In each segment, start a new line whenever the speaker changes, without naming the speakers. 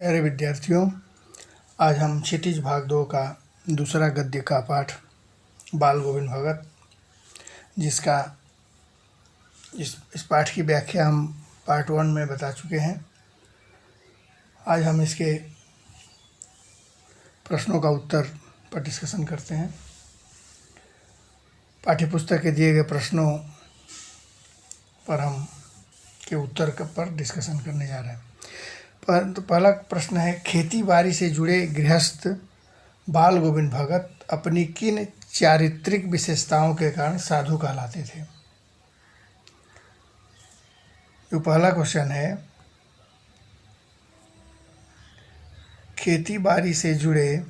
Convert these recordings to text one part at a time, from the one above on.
प्यारे विद्यार्थियों, आज हम क्षितिज भाग 2 का दूसरा गद्य का पाठ बाल गोविंद भगत, जिसका इस पाठ की व्याख्या हम पार्ट 1 में बता चुके हैं। आज हम इसके प्रश्नों का उत्तर पर डिस्कशन करते हैं। पाठ्यपुस्तक के दिए गए प्रश्नों पर हम के उत्तर पर डिस्कशन करने जा रहे हैं। तो पहला प्रश्न है, खेती बाड़ी से जुड़े गृहस्थ बाल गोविंद भगत अपनी किन चारित्रिक विशेषताओं के कारण साधु कहलाते थे। जो पहला क्वेश्चन है, खेती बाड़ी से जुड़े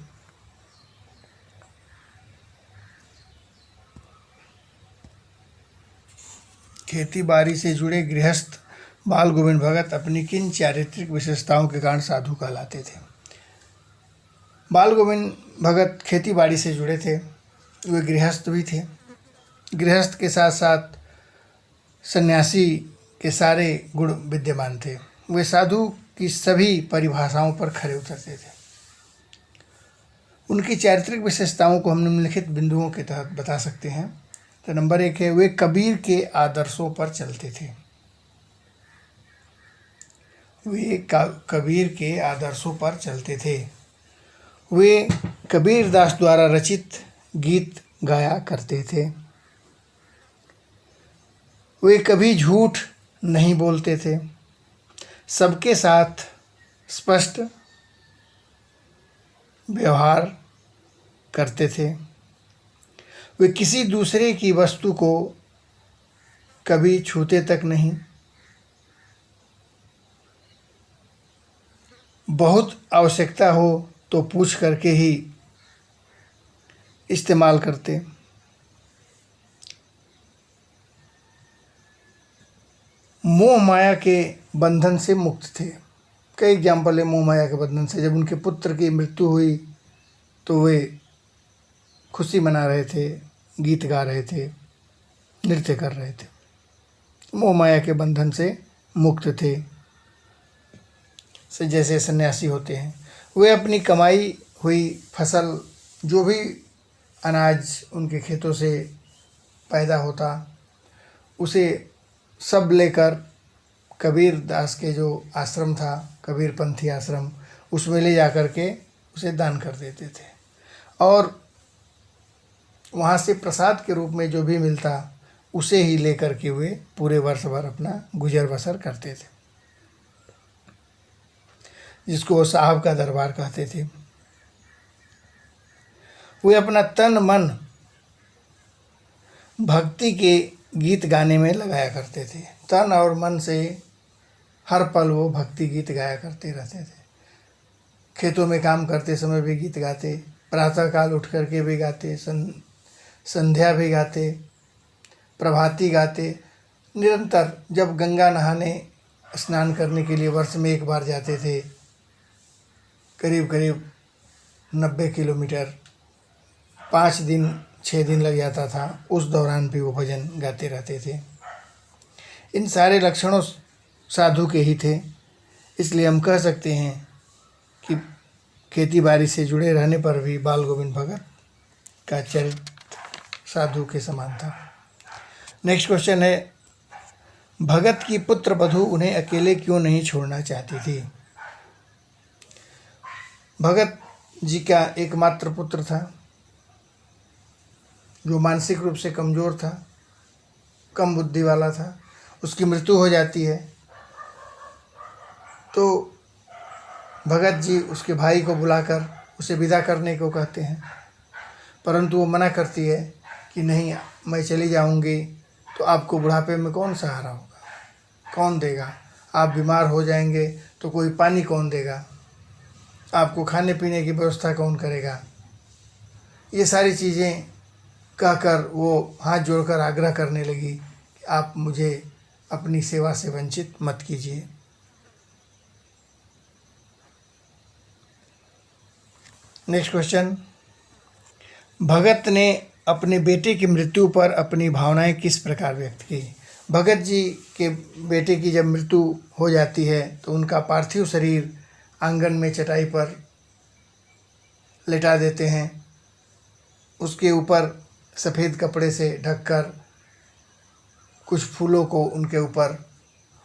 गृहस्थ बाल गोविंद भगत अपनी किन चारित्रिक विशेषताओं के कारण साधु कहलाते थे। बाल गोविंद भगत खेती बाड़ी से जुड़े थे, वे गृहस्थ भी थे। गृहस्थ के साथ साथ सन्यासी के सारे गुण विद्यमान थे। वे साधु की सभी परिभाषाओं पर खरे उतरते थे। उनकी चारित्रिक विशेषताओं को हम निम्नलिखित बिंदुओं के तहत बता सकते हैं। तो नंबर 1 है, वे कबीर के आदर्शों पर चलते थे। वे कबीर के आदर्शों पर चलते थे। वे कबीर दास द्वारा रचित गीत गाया करते थे। वे कभी झूठ नहीं बोलते थे। सबके साथ स्पष्ट व्यवहार करते थे। वे किसी दूसरे की वस्तु को कभी छूते तक नहीं। बहुत आवश्यकता हो तो पूछ करके ही इस्तेमाल करते। मोह माया के बंधन से मुक्त थे। कई एग्जाम्पल है मोह माया के बंधन से। जब उनके पुत्र की मृत्यु हुई तो वे खुशी मना रहे थे, गीत गा रहे थे, नृत्य कर रहे थे। मोह माया के बंधन से मुक्त थे, जैसे सन्यासी होते हैं। वे अपनी कमाई हुई फसल, जो भी अनाज उनके खेतों से पैदा होता, उसे सब लेकर कबीर दास के जो आश्रम था, कबीर पंथी आश्रम, उसमें ले जा कर के उसे दान कर देते थे। और वहाँ से प्रसाद के रूप में जो भी मिलता, उसे ही लेकर के वे पूरे वर्ष भर अपना गुजर बसर करते थे, जिसको वो साहब का दरबार कहते थे। वे अपना तन मन भक्ति के गीत गाने में लगाया करते थे। तन और मन से हर पल वो भक्ति गीत गाया करते रहते थे। खेतों में काम करते समय भी गीत गाते, प्रातःकाल उठ करके भी गाते, संध्या भी गाते, प्रभाती गाते। निरंतर जब गंगा नहाने स्नान करने के लिए वर्ष में एक बार जाते थे, करीब 90 किलोमीटर, 5 दिन 6 दिन लग जाता था, उस दौरान भी वो भजन गाते रहते थे। इन सारे लक्षणों साधु के ही थे। इसलिए हम कह सकते हैं कि खेती बाड़ी से जुड़े रहने पर भी बाल गोविंद भगत का चरित्र साधु के समान था। नेक्स्ट क्वेश्चन है, भगत की पुत्र वधू उन्हें अकेले क्यों नहीं छोड़ना चाहती थी। भगत जी का एकमात्र पुत्र था, जो मानसिक रूप से कमज़ोर था, कम बुद्धि वाला था। उसकी मृत्यु हो जाती है तो भगत जी उसके भाई को बुलाकर उसे विदा करने को कहते हैं, परंतु वो मना करती है कि नहीं, मैं चली जाऊंगी तो आपको बुढ़ापे में कौन सहारा होगा, कौन देगा। आप बीमार हो जाएंगे तो कोई पानी कौन देगा, आपको खाने पीने की व्यवस्था कौन करेगा। ये सारी चीज़ें कहकर वो हाथ जोड़कर आग्रह करने लगी कि आप मुझे अपनी सेवा से वंचित मत कीजिए। नेक्स्ट क्वेश्चन, भगत ने अपने बेटे की मृत्यु पर अपनी भावनाएं किस प्रकार व्यक्त की। भगत जी के बेटे की जब मृत्यु हो जाती है तो उनका पार्थिव शरीर आंगन में चटाई पर लेटा देते हैं, उसके ऊपर सफ़ेद कपड़े से ढककर कुछ फूलों को उनके ऊपर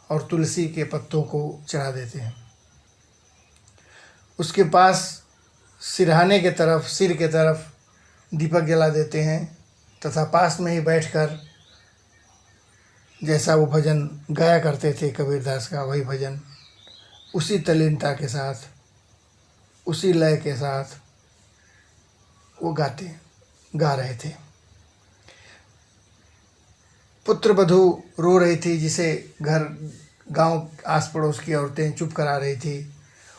और तुलसी के पत्तों को चढ़ा देते हैं। उसके पास सिरहाने के तरफ, सिर के तरफ दीपक जला देते हैं तथा पास में ही बैठकर जैसा वो भजन गाया करते थे कबीरदास का, वही भजन उसी तल्लीनता के साथ, उसी लय के साथ वो गा रहे थे। पुत्र वधू रो रही थी, जिसे घर गांव आस पड़ोस की औरतें चुप करा रही थी।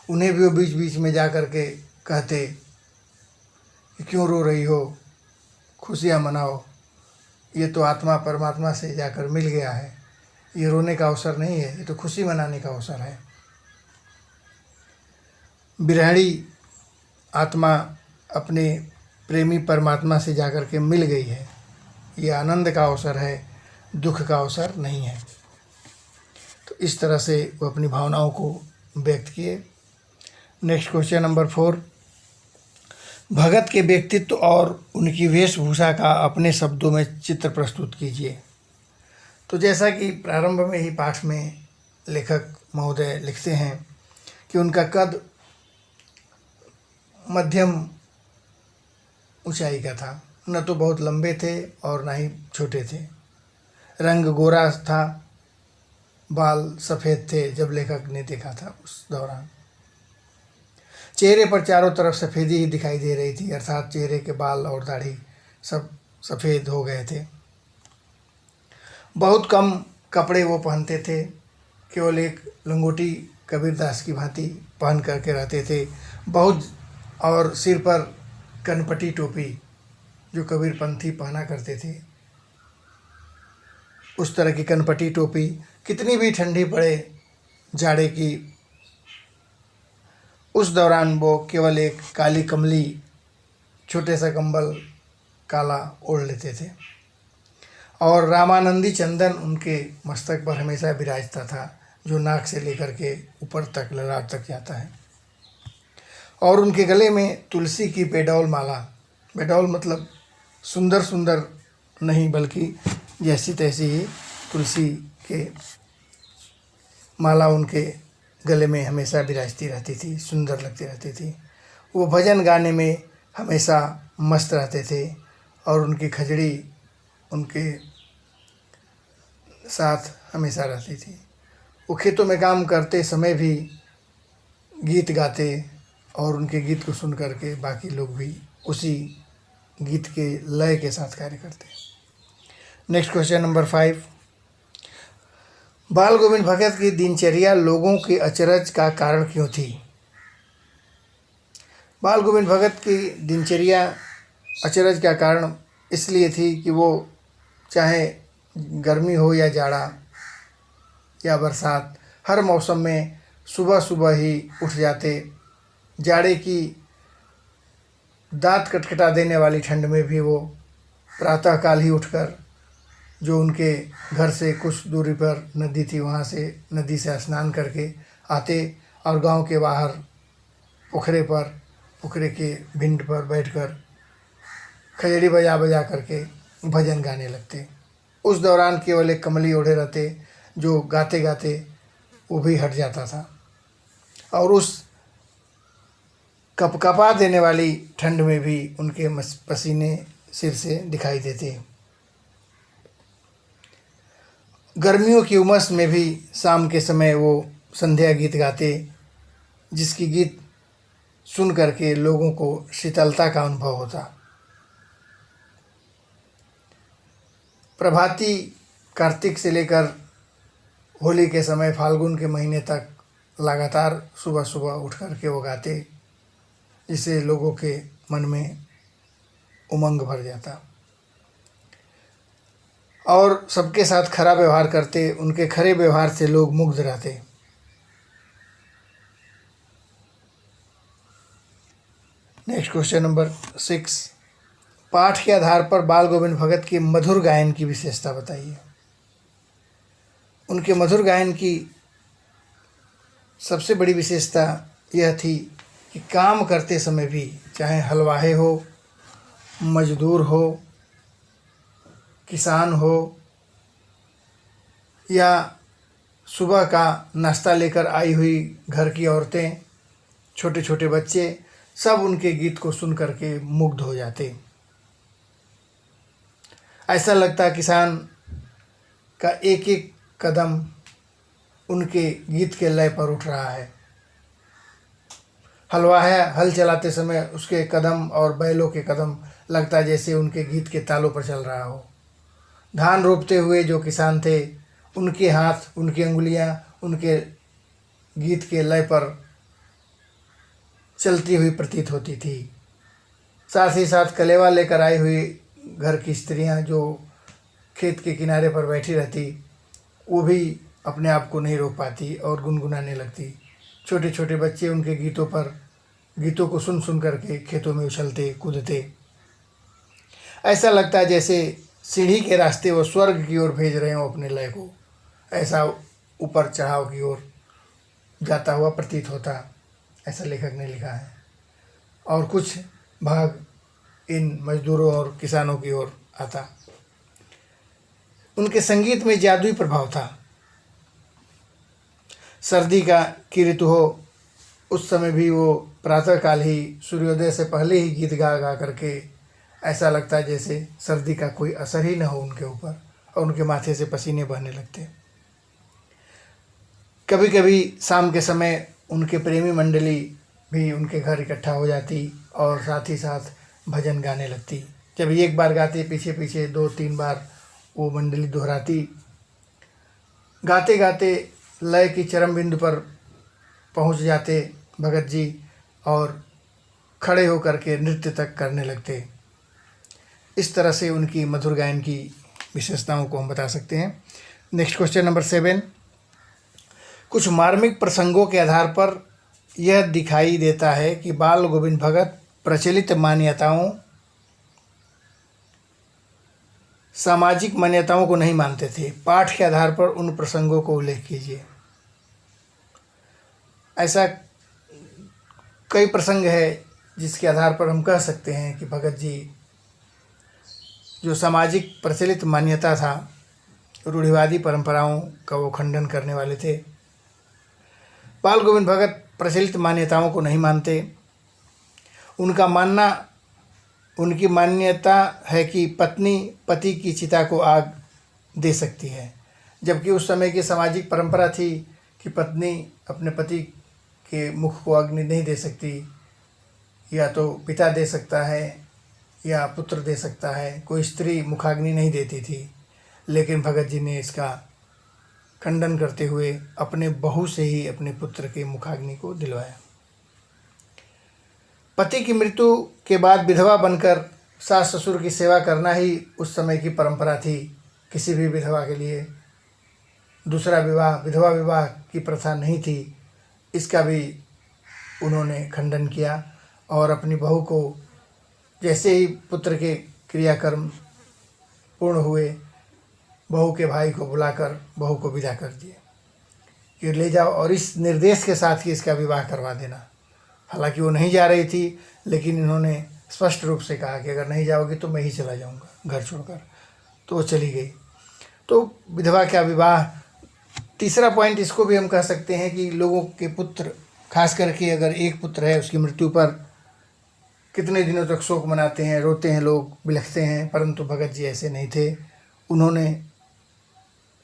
उन्हें भी वो बीच बीच में जा कर के कहते कि क्यों रो रही हो, खुशियाँ मनाओ, ये तो आत्मा परमात्मा से जाकर मिल गया है, ये रोने का अवसर नहीं है, ये तो खुशी मनाने का अवसर है। बिरहणी आत्मा अपने प्रेमी परमात्मा से जाकर के मिल गई है, ये आनंद का अवसर है, दुख का अवसर नहीं है। तो इस तरह से वो अपनी भावनाओं को व्यक्त किए। नेक्स्ट क्वेश्चन नंबर 4, भगत के व्यक्तित्व और उनकी वेशभूषा का अपने शब्दों में चित्र प्रस्तुत कीजिए। तो जैसा कि प्रारंभ में ही पाठ में लेखक महोदय लिखते हैं कि उनका कद मध्यम ऊंचाई का था, न तो बहुत लंबे थे और ना ही छोटे थे। रंग गोरा था, बाल सफ़ेद थे जब लेखक ने देखा था उस दौरान। चेहरे पर चारों तरफ सफ़ेदी ही दिखाई दे रही थी, अर्थात चेहरे के बाल और दाढ़ी सब सफ़ेद हो गए थे। बहुत कम कपड़े वो पहनते थे, केवल एक लंगोटी कबीरदास की भांति पहन करके रहते थे। और सिर पर कनपटी टोपी जो कबीरपंथी पहना करते थे, उस तरह की कनपटी टोपी, कितनी भी ठंडी पड़े जाड़े की, उस दौरान वो केवल एक काली कमली छोटे सा कंबल काला ओढ़ लेते थे। और रामानंदी चंदन उनके मस्तक पर हमेशा विराजता था, जो नाक से लेकर के ऊपर तक, ललाट तक जाता है। और उनके गले में तुलसी की बेडौल माला, बेडौल मतलब सुंदर सुंदर नहीं, बल्कि जैसी तैसी ही तुलसी के माला उनके गले में हमेशा विराजती रहती थी, सुंदर लगती रहती थी। वो भजन गाने में हमेशा मस्त रहते थे और उनकी खजड़ी उनके साथ हमेशा रहती थी। वो खेतों में काम करते समय भी गीत गाते और उनके गीत को सुन करके बाकी लोग भी उसी गीत के लय के साथ कार्य करते। नेक्स्ट क्वेश्चन नंबर 5, बाल गोविंद भगत की दिनचर्या लोगों के अचरज का कारण क्यों थी? बाल गोविंद भगत की दिनचर्या अचरज का कारण इसलिए थी कि वो चाहे गर्मी हो या जाड़ा या बरसात, हर मौसम में सुबह सुबह ही उठ जाते। जाड़े की दांत कटकटा देने वाली ठंड में भी वो प्रातःकाल ही उठकर, जो उनके घर से कुछ दूरी पर नदी थी, वहाँ से नदी से स्नान करके आते और गांव के बाहर पोखरे के भिंड पर बैठकर खजड़ी बजा बजा करके भजन गाने लगते। उस दौरान केवल एक कमली ओढ़े रहते, जो गाते गाते वो भी हट जाता था और उस कपकपा देने वाली ठंड में भी उनके पसीने सिर से दिखाई देते। गर्मियों की उमस में भी शाम के समय वो संध्या गीत गाते, जिसकी गीत सुन करके लोगों को शीतलता का अनुभव होता। प्रभाती कार्तिक से लेकर होली के समय फाल्गुन के महीने तक लगातार सुबह सुबह उठ कर के वो गाते, जिससे लोगों के मन में उमंग भर जाता और सबके साथ खरा व्यवहार करते। उनके खरे व्यवहार से लोग मुग्ध रहते। नेक्स्ट क्वेश्चन नंबर 6, पाठ के आधार पर बाल गोविंद भगत के मधुर गायन की विशेषता बताइए। उनके मधुर गायन की सबसे बड़ी विशेषता यह थी कि काम करते समय भी, चाहे हलवाहे हो, मजदूर हो, किसान हो, या सुबह का नाश्ता लेकर आई हुई घर की औरतें, छोटे छोटे बच्चे, सब उनके गीत को सुन करके मुग्ध हो जाते। ऐसा लगता किसान का एक एक कदम उनके गीत के लय पर उठ रहा है। हलवाहा हल चलाते समय उसके कदम और बैलों के कदम लगता जैसे उनके गीत के तालों पर चल रहा हो। धान रोपते हुए जो किसान थे, उनके हाथ, उनकी अंगुलियां उनके गीत के लय पर चलती हुई प्रतीत होती थी। साथ ही साथ कलेवा लेकर आई हुई घर की स्त्रियां जो खेत के किनारे पर बैठी रहती, वो भी अपने आप को नहीं रोक पाती और गुनगुनाने लगती। छोटे छोटे बच्चे उनके गीतों को सुन सुन करके खेतों में उछलते कूदते। ऐसा लगता है जैसे सीढ़ी के रास्ते वो स्वर्ग की ओर भेज रहे हो अपने लय को, ऐसा ऊपर चढ़ाव की ओर जाता हुआ प्रतीत होता, ऐसा लेखक ने लिखा है। और कुछ भाग इन मजदूरों और किसानों की ओर आता। उनके संगीत में जादुई प्रभाव था। सर्दी की ऋतु हो, उस समय भी वो प्रातःकाल ही सूर्योदय से पहले ही गीत गा गा करके ऐसा लगता है जैसे सर्दी का कोई असर ही न हो उनके ऊपर, और उनके माथे से पसीने बहने लगते। कभी कभी शाम के समय उनके प्रेमी मंडली भी उनके घर इकट्ठा हो जाती और साथ ही साथ भजन गाने लगती। जब एक बार गाते, पीछे पीछे 2-3 बार वो मंडली दोहराती। गाते गाते लय की चरम बिंदु पर पहुंच जाते भगत जी और खड़े होकर के नृत्य तक करने लगते। इस तरह से उनकी मधुर गायन की विशेषताओं को हम बता सकते हैं। Next question number 7। कुछ मार्मिक प्रसंगों के आधार पर यह दिखाई देता है कि बाल गोविंद भगत प्रचलित मान्यताओं, सामाजिक मान्यताओं को नहीं मानते थे। पाठ के आधार पर उन प्रसंगों को उल्लेख कीजिए। ऐसा कई प्रसंग है जिसके आधार पर हम कह सकते हैं कि भगत जी जो सामाजिक प्रचलित मान्यता था, रूढ़िवादी परंपराओं का वो खंडन करने वाले थे। बाल गोविंद भगत प्रचलित मान्यताओं को नहीं मानते। उनकी मान्यता है कि पत्नी पति की चिता को आग दे सकती है, जबकि उस समय की सामाजिक परंपरा थी कि पत्नी अपने पति के मुख को अग्नि नहीं दे सकती, या तो पिता दे सकता है या पुत्र दे सकता है, कोई स्त्री मुखाग्नि नहीं देती थी। लेकिन भगत जी ने इसका खंडन करते हुए अपने बहू से ही अपने पुत्र के मुखाग्नि को दिलवाया। पति की मृत्यु के बाद विधवा बनकर सास ससुर की सेवा करना ही उस समय की परंपरा थी। किसी भी विधवा के लिए दूसरा विवाह, विधवा विवाह की प्रथा नहीं थी। इसका भी उन्होंने खंडन किया और अपनी बहू को जैसे ही पुत्र के क्रियाकर्म पूर्ण हुए, बहू के भाई को बुलाकर बहू को विदा कर दिए कि ले जाओ और इस निर्देश के साथ ही इसका विवाह करवा देना। हालांकि वो नहीं जा रही थी, लेकिन इन्होंने स्पष्ट रूप से कहा कि अगर नहीं जाओगी तो मैं ही चला जाऊंगा घर छोड़कर। तो वो चली गई। तो विधवा का विवाह। तीसरा पॉइंट इसको भी हम कह सकते हैं कि लोगों के पुत्र, खास करके अगर एक पुत्र है, उसकी मृत्यु पर कितने दिनों तक शोक मनाते हैं, रोते हैं लोग, बिलखते हैं, परंतु भगत जी ऐसे नहीं थे। उन्होंने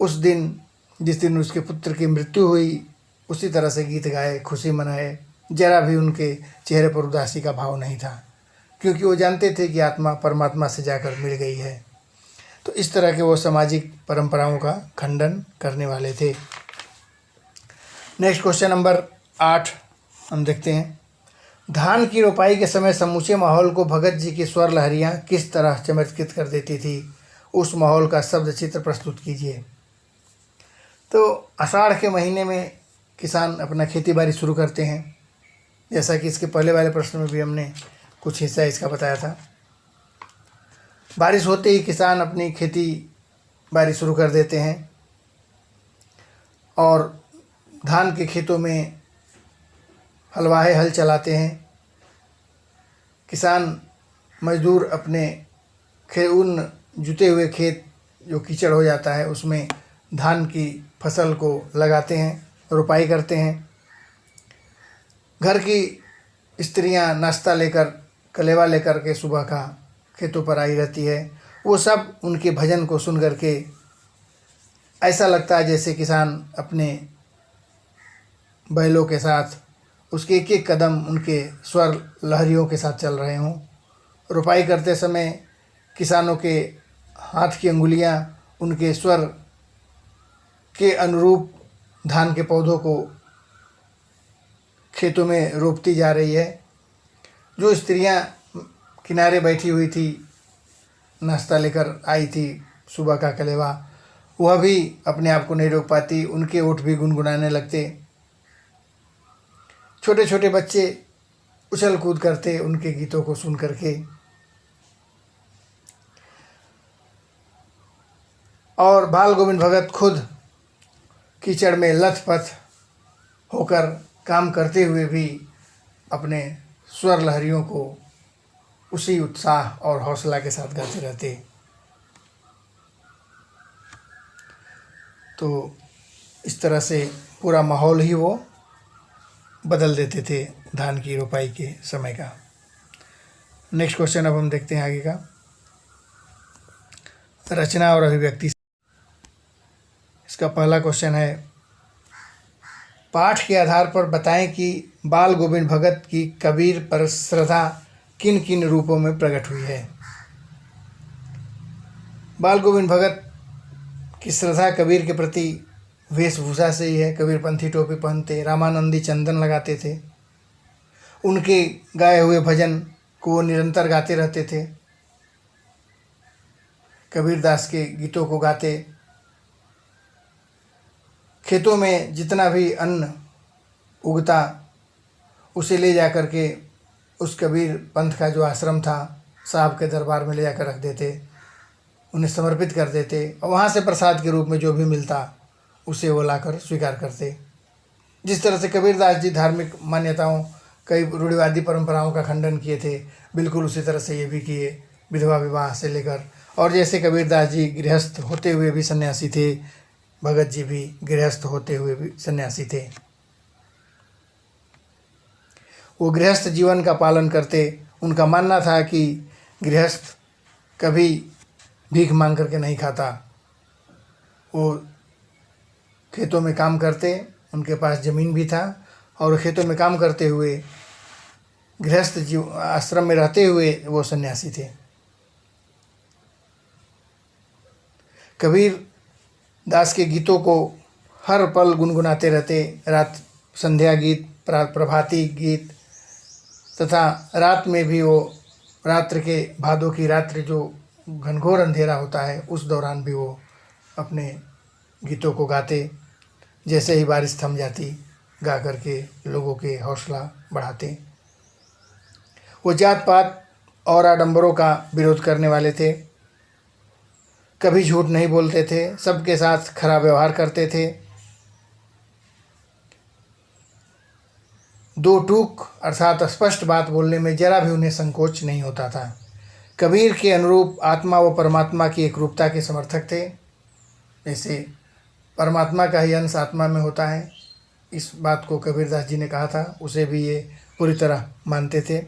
उस दिन, जिस दिन उसके पुत्र की मृत्यु हुई, उसी तरह से गीत गाए, खुशी मनाए। जरा भी उनके चेहरे पर उदासी का भाव नहीं था, क्योंकि वो जानते थे कि आत्मा परमात्मा से जाकर मिल गई है। तो इस तरह के वो सामाजिक परंपराओं का खंडन करने वाले थे। नेक्स्ट क्वेश्चन नंबर 8 हम देखते हैं। धान की रोपाई के समय समूचे माहौल को भगत जी की स्वर लहरियाँ किस तरह चमत्कृत कर देती थी, उस माहौल का शब्द चित्र प्रस्तुत कीजिए। तो आषाढ़ के महीने में किसान अपना खेती बाड़ी शुरू करते हैं, जैसा कि इसके पहले वाले प्रश्न में भी हमने कुछ हिस्सा इसका बताया था। बारिश होते ही किसान अपनी खेती बाड़ी शुरू कर देते हैं और धान के खेतों में हलवाहे हल चलाते हैं, किसान मजदूर अपने उन जुते हुए खेत जो कीचड़ हो जाता है उसमें धान की फसल को लगाते हैं, रोपाई करते हैं। घर की स्त्रियां नाश्ता लेकर, कलेवा लेकर के सुबह का खेतों पर आई रहती है। वो सब उनके भजन को सुन करके ऐसा लगता है जैसे किसान अपने बैलों के साथ उसके एक एक कदम उनके स्वर लहरियों के साथ चल रहे हों। रोपाई करते समय किसानों के हाथ की अंगुलियां उनके स्वर के अनुरूप धान के पौधों को खेतों में रोपती जा रही है। जो स्त्रियां किनारे बैठी हुई थी, नाश्ता लेकर आई थी सुबह का कलेवा, वह भी अपने आप को नहीं रोक पाती, उनके ओठ भी गुनगुनाने लगते। छोटे छोटे बच्चे उछल कूद करते उनके गीतों को सुन करके। और बाल गोविंद भगत खुद कीचड़ में लथपथ होकर काम करते हुए भी अपने स्वर लहरियों को उसी उत्साह और हौसला के साथ गाते रहते। तो इस तरह से पूरा माहौल ही वो बदल देते थे धान की रोपाई के समय का। नेक्स्ट क्वेश्चन अब हम देखते हैं आगे का। रचना और अभिव्यक्ति। इसका पहला क्वेश्चन है, पाठ के आधार पर बताएं कि बाल गोविंद भगत की कबीर पर श्रद्धा किन किन रूपों में प्रकट हुई है। बाल गोविंद भगत की श्रद्धा कबीर के प्रति वेशभूषा से ही है। कबीरपंथी टोपी पहनते, रामानंदी चंदन लगाते थे, उनके गाए हुए भजन को वो निरंतर गाते रहते थे, कबीरदास के गीतों को गाते। खेतों में जितना भी अन्न उगता उसे ले जा कर के उस कबीर पंथ का जो आश्रम था साहब के दरबार में ले जाकर रख देते, उन्हें समर्पित कर देते, और वहाँ से प्रसाद के रूप में जो भी मिलता उसे वो लाकर स्वीकार करते। जिस तरह से कबीरदास जी धार्मिक मान्यताओं, कई रूढ़िवादी परंपराओं का खंडन किए थे, बिल्कुल उसी तरह से ये भी किए, विधवा विवाह से लेकर। और जैसे कबीरदास जी गृहस्थ होते हुए भी सन्यासी थे, भगत जी भी गृहस्थ होते हुए भी सन्यासी थे। वो गृहस्थ जीवन का पालन करते। उनका मानना था कि गृहस्थ कभी भीख मांग करके नहीं खाता। वो खेतों में काम करते, उनके पास ज़मीन भी था, और खेतों में काम करते हुए गृहस्थ जीव आश्रम में रहते हुए वो सन्यासी थे। कबीर दास के गीतों को हर पल गुनगुनाते रहते। रात संध्या गीत, प्रभाती गीत, तथा रात में भी वो रात्र के भादों की रात्रि जो घनघोर अंधेरा होता है उस दौरान भी वो अपने गीतों को गाते। जैसे ही बारिश थम जाती गा करके लोगों के हौसला बढ़ाते। वो जात पात और आडंबरों का विरोध करने वाले थे, कभी झूठ नहीं बोलते थे, सबके साथ खराब व्यवहार करते थे। दो टूक अर्थात स्पष्ट बात बोलने में जरा भी उन्हें संकोच नहीं होता था। कबीर के अनुरूप आत्मा व परमात्मा की एकरूपता के समर्थक थे। जैसे परमात्मा का ही अंश आत्मा में होता है, इस बात को कबीरदास जी ने कहा था, उसे भी ये पूरी तरह मानते थे।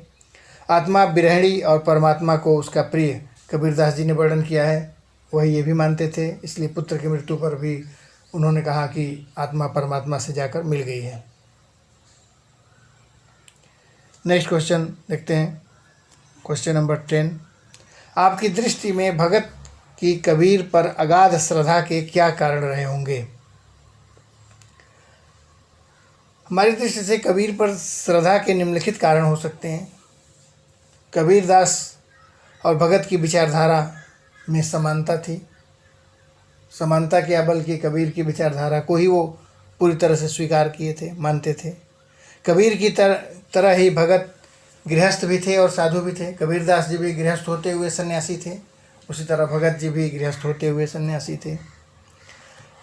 आत्मा विरहिणी और परमात्मा को उसका प्रिय कबीरदास जी ने वर्णन किया है, वही ये भी मानते थे। इसलिए पुत्र की मृत्यु पर भी उन्होंने कहा कि आत्मा परमात्मा से जाकर मिल गई है। नेक्स्ट क्वेश्चन देखते हैं, क्वेश्चन नंबर 10। आपकी दृष्टि में भगत की कबीर पर अगाध श्रद्धा के क्या कारण रहे होंगे। हमारी दृष्टि से कबीर पर श्रद्धा के निम्नलिखित कारण हो सकते हैं। कबीरदास और भगत की विचारधारा में समानता थी। समानता क्या, बल्कि कबीर की विचारधारा को ही वो पूरी तरह से स्वीकार किए थे, मानते थे। कबीर की तरह ही भगत गृहस्थ भी थे और साधु भी थे। कबीरदास जी भी गृहस्थ होते हुए सन्यासी थे, उसी तरह भगत जी भी गृहस्थ होते हुए सन्यासी थे।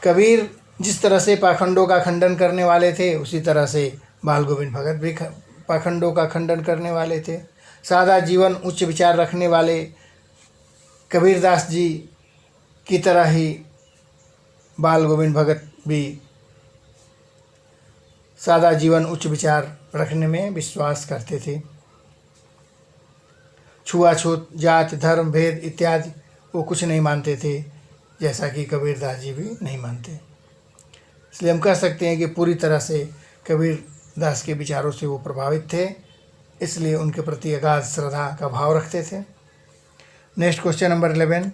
कबीर जिस तरह से पाखंडों का खंडन करने वाले थे, उसी तरह से बाल गोविंद भगत भी पाखंडों का खंडन करने वाले थे। सादा जीवन उच्च विचार रखने वाले कबीरदास जी की तरह ही बाल गोविंद भगत भी सादा जीवन उच्च विचार रखने में विश्वास करते थे। छुआछूत, जात, धर्म, भेद इत्यादि वो कुछ नहीं मानते थे, जैसा कि कबीरदास जी भी नहीं मानते। इसलिए हम कह सकते हैं कि पूरी तरह से कबीरदास के विचारों से वो प्रभावित थे, इसलिए उनके प्रति अगाध श्रद्धा का भाव रखते थे। नेक्स्ट क्वेश्चन नंबर 11,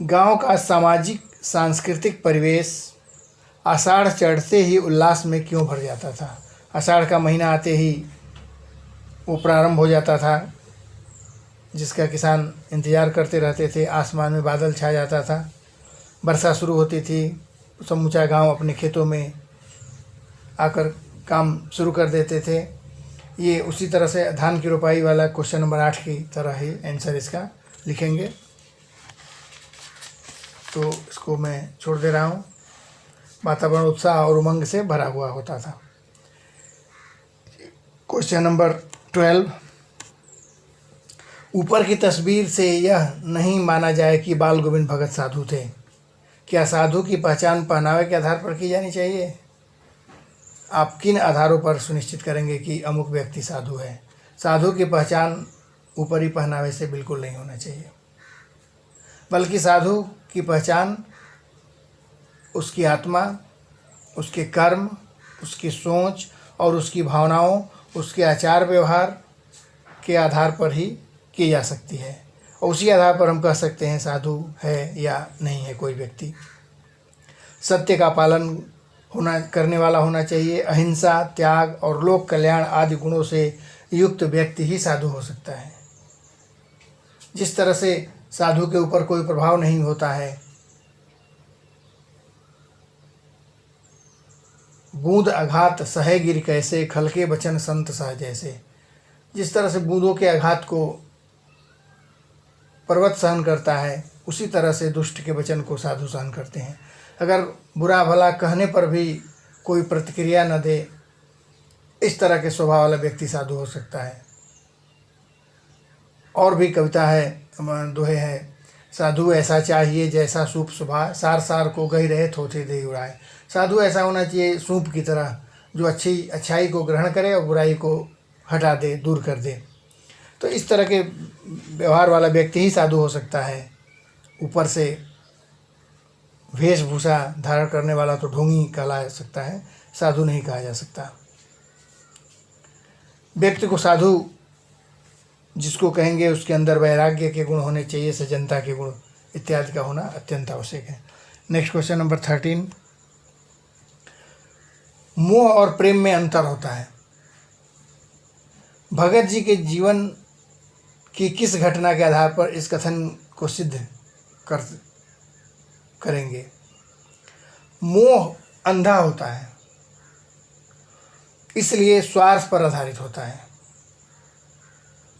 गांव का सामाजिक सांस्कृतिक परिवेश आषाढ़ चढ़ते ही उल्लास में क्यों भर जाता था? आषाढ़ का महीना आते ही वो प्रारंभ हो जाता था, जिसका किसान इंतज़ार करते रहते थे। आसमान में बादल छा जाता था, वर्षा शुरू होती थी, समूचा गांव अपने खेतों में आकर काम शुरू कर देते थे। ये उसी तरह से धान की रोपाई वाला क्वेश्चन नंबर 8 की तरह ही आंसर इसका लिखेंगे, तो इसको मैं छोड़ दे रहा हूँ। वातावरण उत्साह और उमंग से भरा हुआ होता था। क्वेश्चन नंबर 12, ऊपर की तस्वीर से यह नहीं माना जाए कि बाल गोविंद भगत साधु थे। क्या साधु की पहचान पहनावे के आधार पर की जानी चाहिए? आप किन आधारों पर सुनिश्चित करेंगे कि अमुक व्यक्ति साधु है? साधु की पहचान ऊपरी पहनावे से बिल्कुल नहीं होना चाहिए, बल्कि साधु की पहचान उसकी आत्मा, उसके कर्म, उसकी सोच और उसकी भावनाओं, उसके आचार व्यवहार के आधार पर ही की जा सकती है, और उसी आधार पर हम कह सकते हैं साधु है या नहीं है कोई व्यक्ति। सत्य का पालन करने वाला होना चाहिए। अहिंसा, त्याग और लोक कल्याण आदि गुणों से युक्त व्यक्ति ही साधु हो सकता है। जिस तरह से साधु के ऊपर कोई प्रभाव नहीं होता है, बूंद आघात सहे गिर कैसे, खलके बचन संत सह जैसे। जिस तरह से बूंदों के आघात को पर्वत सहन करता है, उसी तरह से दुष्ट के वचन को साधु सहन करते हैं। अगर बुरा भला कहने पर भी कोई प्रतिक्रिया न दे, इस तरह के स्वभाव वाला व्यक्ति साधु हो सकता है। और भी कविता है, दोहे है, साधु ऐसा चाहिए जैसा सूप सुभा, सार सार को गही रहे थोथे दे उड़ाए। साधु ऐसा होना चाहिए सूप की तरह, जो अच्छाई को ग्रहण करे और बुराई को हटा दे, दूर कर दे। तो इस तरह के व्यवहार वाला व्यक्ति ही साधु हो सकता है। ऊपर से वेशभूषा धारण करने वाला तो ढोंगी कहला सकता है, साधु नहीं कहा जा सकता। व्यक्ति को साधु जिसको कहेंगे उसके अंदर वैराग्य के गुण होने चाहिए, सज्जनता के गुण इत्यादि का होना अत्यंत आवश्यक है। नेक्स्ट क्वेश्चन नंबर 13, मोह और प्रेम में अंतर होता है। भगत जी के जीवन की किस घटना के आधार पर इस कथन को सिद्ध करेंगे? मोह अंधा होता है, इसलिए स्वार्थ पर आधारित होता है।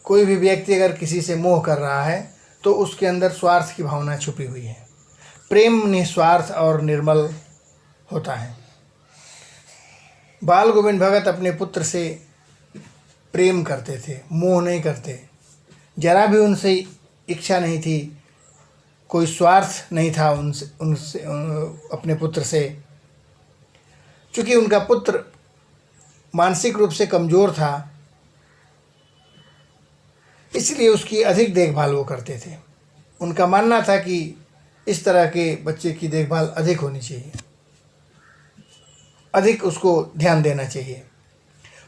कोई भी व्यक्ति अगर किसी से मोह कर रहा है तो उसके अंदर स्वार्थ की भावना छुपी हुई है। प्रेम निस्वार्थ और निर्मल होता है। बाल गोविंद भगत अपने पुत्र से प्रेम करते थे, मोह नहीं करते। जरा भी उनसे इच्छा नहीं थी, कोई स्वार्थ नहीं था उनसे अपने पुत्र से। चूँकि उनका पुत्र मानसिक रूप से कमज़ोर था, इसलिए उसकी अधिक देखभाल वो करते थे। उनका मानना था कि इस तरह के बच्चे की देखभाल अधिक होनी चाहिए, अधिक उसको ध्यान देना चाहिए।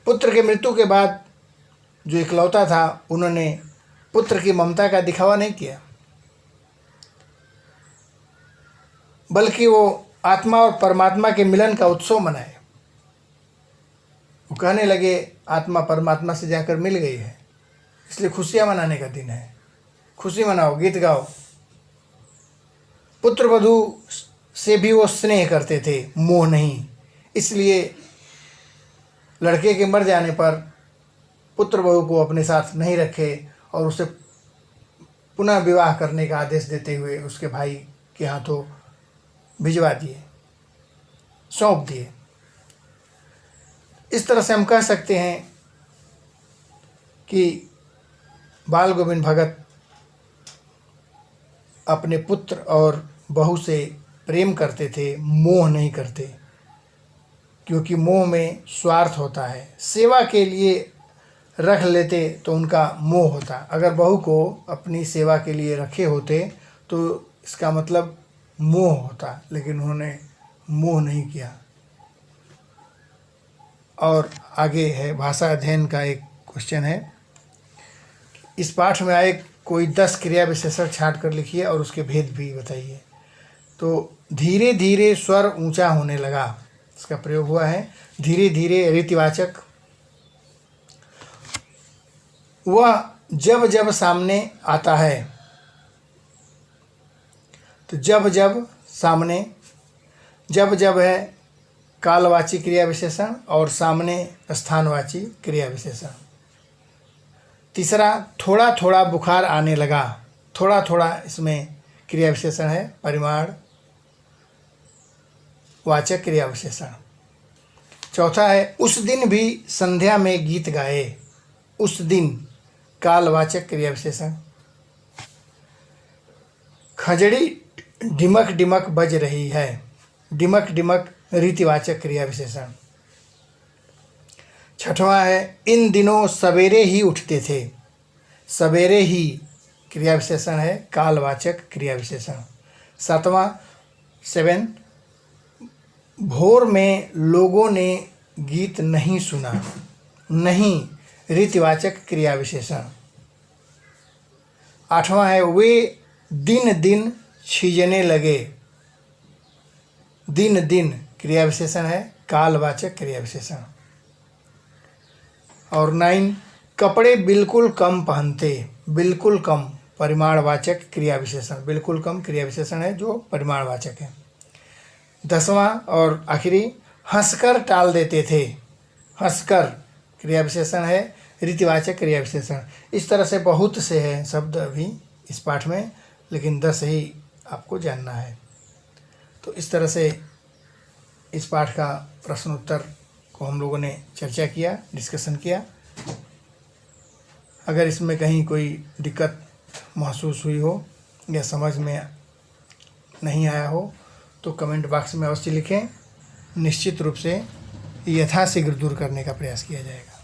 पुत्र के मृत्यु के बाद जो इकलौता था, उन्होंने पुत्र की ममता का दिखावा नहीं किया, बल्कि वो आत्मा और परमात्मा के मिलन का उत्सव मनाए। वो कहने लगे आत्मा परमात्मा से जाकर मिल गई है, इसलिए खुशियाँ मनाने का दिन है, खुशी मनाओ, गीत गाओ। पुत्र वधू से भी वो स्नेह करते थे, मोह नहीं। इसलिए लड़के के मर जाने पर पुत्र बहू को अपने साथ नहीं रखे और उसे पुनः विवाह करने का आदेश देते हुए उसके भाई के हाथों भिजवा दिए, सौंप दिए। इस तरह से हम कह सकते हैं कि बाल गोविंद भगत अपने पुत्र और बहू से प्रेम करते थे, मोह नहीं करते, क्योंकि मोह में स्वार्थ होता है। सेवा के लिए रख लेते तो उनका मोह होता। अगर बहू को अपनी सेवा के लिए रखे होते तो इसका मतलब मोह होता, लेकिन उन्होंने मोह नहीं किया। और आगे है भाषा अध्ययन का एक क्वेश्चन है, इस पाठ में आए कोई 10 क्रिया विशेषण छांट कर लिखिए और उसके भेद भी बताइए। तो धीरे धीरे स्वर ऊंचा होने लगा, इसका प्रयोग हुआ है। धीरे धीरे रीतिवाचक, वह जब जब सामने आता है, तो जब जब सामने, जब जब है कालवाची क्रिया विशेषण और सामने स्थानवाची क्रिया विशेषण। तीसरा, थोड़ा थोड़ा बुखार आने लगा, थोड़ा थोड़ा इसमें क्रिया विशेषण है, परिमाण वाचक क्रिया विशेषण। चौथा है, उस दिन भी संध्या में गीत गाए, उस दिन कालवाचक क्रिया विशेषण। खजड़ी डिमक डिमक बज रही है, डिमक डिमक रीतिवाचक क्रिया विशेषण। छठवां है, इन दिनों सवेरे ही उठते थे, सवेरे ही क्रिया विशेषण है, कालवाचक क्रिया विशेषण। सातवां 7, भोर में लोगों ने गीत नहीं सुना, नहीं रीतिवाचक क्रिया विशेषण। आठवां है, वे दिन दिन छीजने लगे, दिन दिन क्रिया विशेषण है, कालवाचक क्रिया विशेषण। और 9, कपड़े बिल्कुल कम पहनते, बिल्कुल कम परिमाणवाचक क्रिया विशेषण, बिल्कुल कम क्रिया विशेषण है जो परिमाणवाचक है। 10वां और आखिरी, हंसकर टाल देते थे, हंसकर क्रिया विशेषण है, रीतिवाचक क्रिया विशेषण। इस तरह से बहुत से हैं शब्द अभी इस पाठ में, लेकिन 10 ही आपको जानना है। तो इस तरह से इस पाठ का प्रश्न उत्तर को हम लोगों ने चर्चा किया, डिस्कशन किया। अगर इसमें कहीं कोई दिक्कत महसूस हुई हो या समझ में नहीं आया हो तो कमेंट बॉक्स में अवश्य लिखें, निश्चित रूप से यथाशीघ्र दूर करने का प्रयास किया जाएगा।